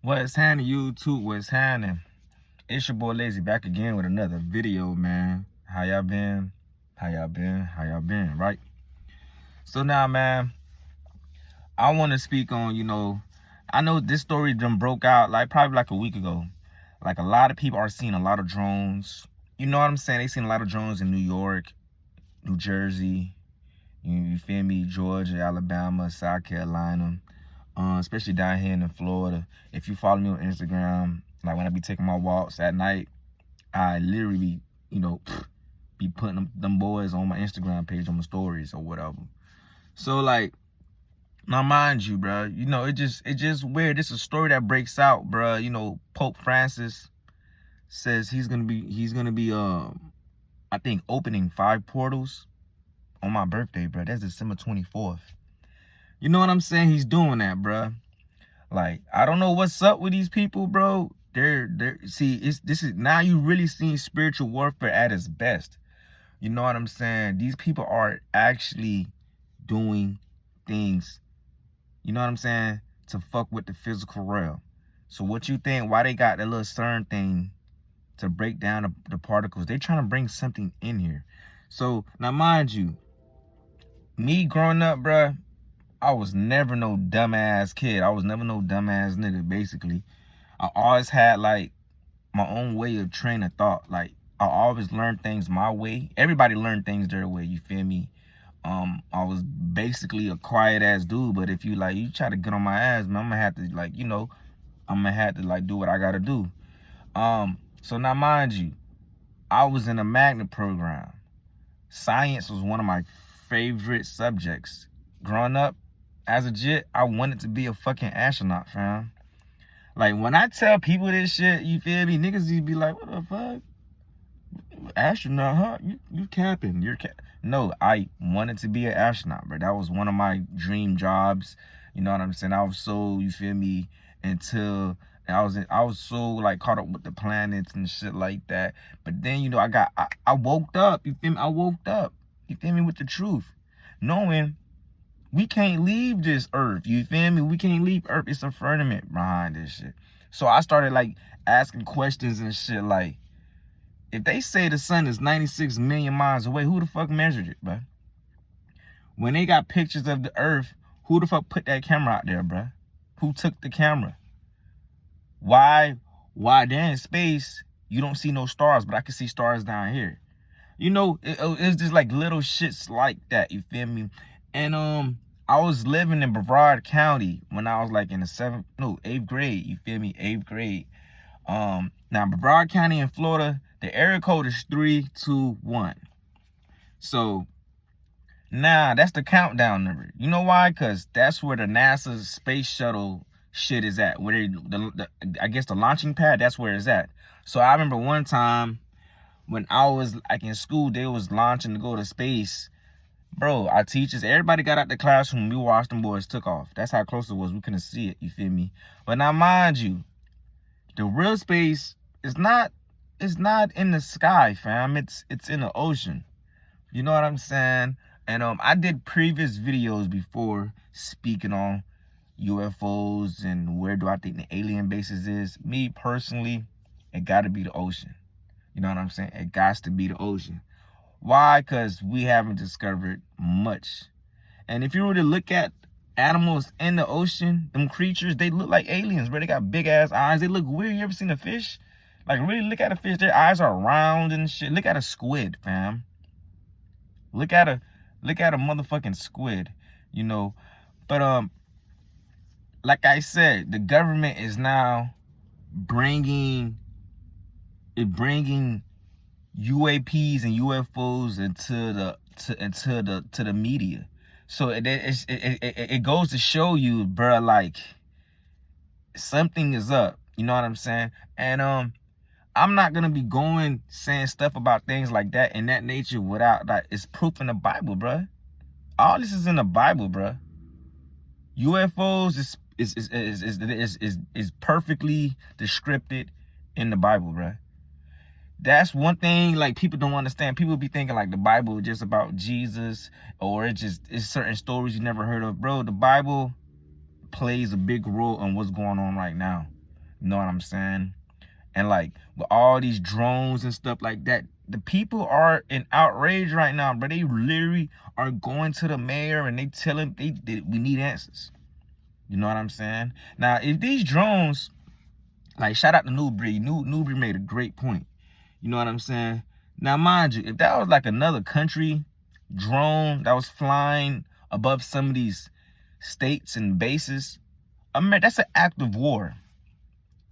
What's happening, YouTube? What's happening? It's your boy Lazy back again with another video, man. How y'all been? How y'all been? How y'all been, right? So now, man, I want to speak on, I know this story done broke out probably like a week ago. Like a lot of people are seeing a lot of drones. You know what I'm saying? They seen a lot of drones in New York, New Jersey, you feel me? Georgia, Alabama, South Carolina. Especially down here in Florida. If you follow me on Instagram, like when I be taking my walks at night, I literally, be putting them boys on my Instagram page on my stories or whatever. So like, now mind you, bro, it just weird. This is a story that breaks out, bro. Pope Francis says he's gonna be I think opening 5 portals on my birthday, bro. That's December 24th. You know what I'm saying? He's doing that, bro. Like, I don't know what's up with these people, bro. See, this is now you really seeing spiritual warfare at its best. You know what I'm saying? These people are actually doing things, you know what I'm saying, to fuck with the physical realm. So what you think, why they got that little CERN thing to break down the particles? They trying to bring something in here. So now mind you, me growing up, bruh, I was never no dumbass kid. I was never no dumbass nigga, basically. I always had, like, my own way of train of thought. Like, I always learned things my way. Everybody learned things their way, you feel me? I was basically a quiet-ass dude, but if you try to get on my ass, man, I'm gonna have to, I'm gonna have to, do what I gotta do. So now, mind you, I was in a magnet program. Science was one of my favorite subjects. Growing up, as a jit, I wanted to be a fucking astronaut, fam. Like, when I tell people this shit, you feel me? Niggas used to be like, what the fuck? Astronaut, huh? You capping. No, I wanted to be an astronaut, bro. That was one of my dream jobs. You know what I'm saying? I was so, you feel me, until I was so, like, caught up with the planets and shit like that. But then, I woke up, you feel me? I woke up, you feel me, with the truth. Knowing we can't leave this earth, you feel me? We can't leave earth. It's a firmament behind this shit. So I started asking questions and shit like, if they say the sun is 96 million miles away, who the fuck measured it, bro? When they got pictures of the earth, who the fuck put that camera out there, bro? Who took the camera? Why they're in space, you don't see no stars, but I can see stars down here? It's just like little shits like that, you feel me? And I was living in Brevard County when I was in the 8th grade, you feel me? 8th grade. Now Brevard County in Florida, the area code is 321. So now that's the countdown number. You know why? Because that's where the NASA space shuttle shit is at. Where I guess the launching pad, that's where it's at. So I remember one time when I was in school, they was launching to go to space. Bro, our teachers, everybody got out the classroom. We watched them boys took off. That's how close it was. We couldn't see it, you feel me? But now mind you, the real space is not in the sky, fam. It's in the ocean. You know what I'm saying? And I did previous videos before speaking on UFOs and where do I think the alien bases is. Me personally, it gotta be the ocean. You know what I'm saying? It got to be the ocean. Why? Because we haven't discovered much. And if you were to look at animals in the ocean, them creatures, they look like aliens, bro. They got big ass eyes. They look weird. You ever seen a fish? Like, really look at a fish. Their eyes are round and shit. Look at a squid, fam. Look at a motherfucking squid, But like I said, the government is now bringing UAPs and UFOs into the media. So it goes to show you, bro, like, something is up. You know what I'm saying? And I'm not gonna be saying stuff about things like that in that nature without it's proof in the Bible, bro. All this is in the Bible, bro. UFOs is perfectly described in the Bible, bro. That's one thing people don't understand. People be thinking the Bible is just about Jesus, or it's certain stories you never heard of. Bro, the Bible plays a big role in what's going on right now. You know what I'm saying? And like with all these drones and stuff like that, the people are in outrage right now, but they literally are going to the mayor and they tell him we need answers. You know what I'm saying? Now, if these drones, like shout out to Newbury, Newbury made a great point. You know what I'm saying? Now, mind you, if that was like another country drone that was flying above some of these states and bases, that's an act of war.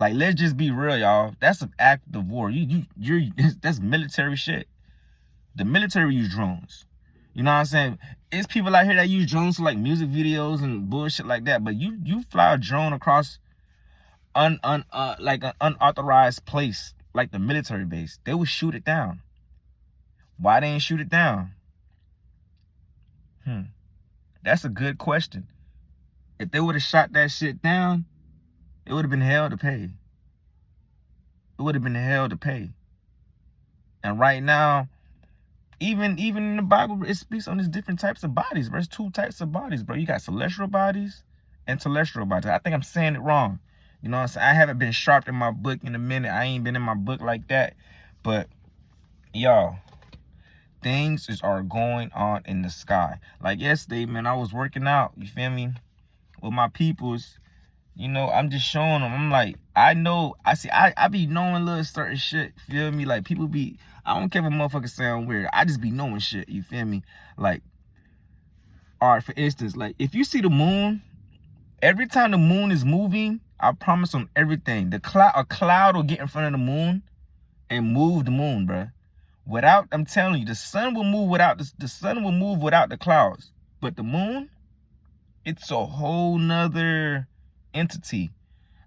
Like, let's just be real, y'all. That's an act of war. That's military shit. The military use drones. You know what I'm saying? It's people out here that use drones for like music videos and bullshit like that. But you fly a drone across like an unauthorized place, like the military base, they would shoot it down. Why they ain't shoot it down? That's a good question. If they would have shot that shit down, it would have been hell to pay. It would have been hell to pay. And right now, even in the Bible, it speaks on these different types of bodies, bro. There's 2 types of bodies, bro. You got celestial bodies and terrestrial bodies. I think I'm saying it wrong. You know what I'm saying? I haven't been sharp in my book in a minute. I ain't been in my book like that. But, y'all, things are going on in the sky. Like yesterday, man, I was working out, you feel me, with my peoples. You know, I'm just showing them. I'm like, I be knowing little certain shit, feel me? Like, people be, I don't care if a motherfucker sound weird. I just be knowing shit, you feel me? Like, all right, for instance, like, if you see the moon, every time the moon is moving, I promise on everything, a cloud will get in front of the moon and move the moon, bruh. I'm telling you, the sun will move without the clouds. But the moon, it's a whole nother entity.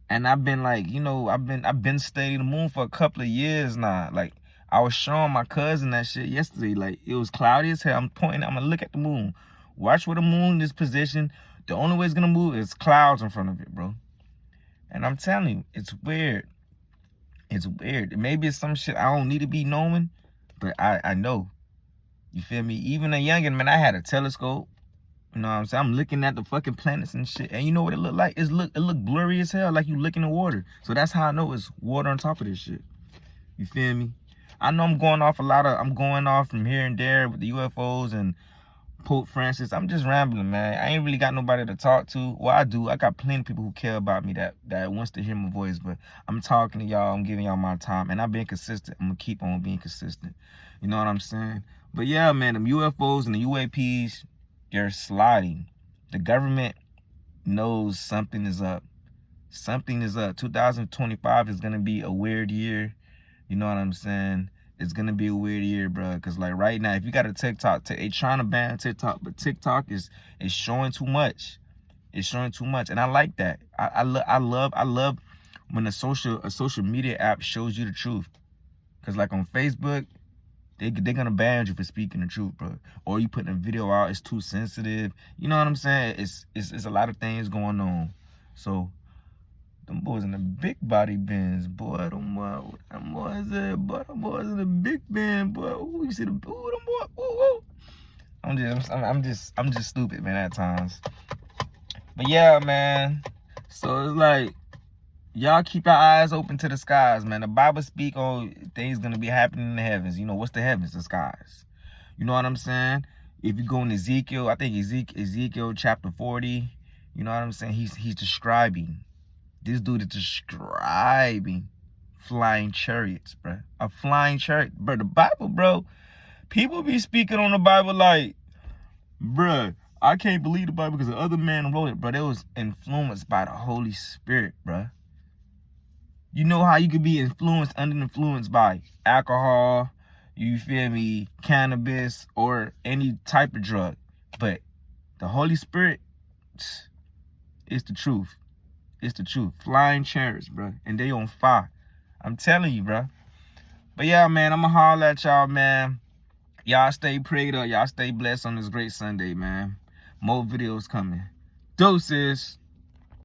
And I've been like, you know, I've been studying the moon for a couple of years now. Like, I was showing my cousin that shit yesterday. Like, it was cloudy as hell. I'm gonna look at the moon. Watch where the moon is positioned. The only way it's gonna move is clouds in front of it, bro. And I'm telling you, it's weird. It's weird. Maybe it's some shit I don't need to be knowing, but I know. You feel me? Even a youngin', man, I had a telescope. You know what I'm saying? I'm looking at the fucking planets and shit. And you know what it look like? It look blurry as hell, like you looking in water. So that's how I know it's water on top of this shit. You feel me? I know I'm going off from here and there with the UFOs and Pope Francis. I'm just rambling, man. I ain't really got nobody to talk to. Well, I do. I got plenty of people who care about me that wants to hear my voice. But I'm talking to y'all. I'm giving y'all my time. And I've been consistent. I'm going to keep on being consistent. You know what I'm saying? But yeah, man, them UFOs and the UAPs, they're sliding. The government knows something is up. Something is up. 2025 is going to be a weird year. You know what I'm saying? It's going to be a weird year, bro. Because, like, right now, if you got a TikTok, they trying to ban TikTok. But TikTok is showing too much. It's showing too much. And I like that. I love when a social media app shows you the truth. Because, like, on Facebook, they're going to ban you for speaking the truth, bro. Or you putting a video out, it's too sensitive. You know what I'm saying? It's a lot of things going on. So, them boys in the big body bins, boy. Them boys in the big bin, boy. Ooh, you see them boy. Ooh. I'm just stupid, man, at times. But yeah, man. So it's like, y'all keep your eyes open to the skies, man. The Bible speak on things gonna be happening in the heavens. You know, what's the heavens? The skies. You know what I'm saying? If you go in Ezekiel, I think Ezekiel chapter 40, you know what I'm saying? He's describing. This dude is describing flying chariots, bro. A flying chariot. Bro, the Bible, bro. People be speaking on the Bible like, bro, I can't believe the Bible because the other man wrote it, bro. It was influenced by the Holy Spirit, bro. You know how you could be under influence by alcohol, you feel me, cannabis, or any type of drug. But the Holy Spirit, it's the truth. It's the truth. Flying chariots, bro. And they on fire. I'm telling you, bro. But yeah, man, I'm going to holler at y'all, man. Y'all stay prayed up. Y'all stay blessed on this great Sunday, man. More videos coming. Doses.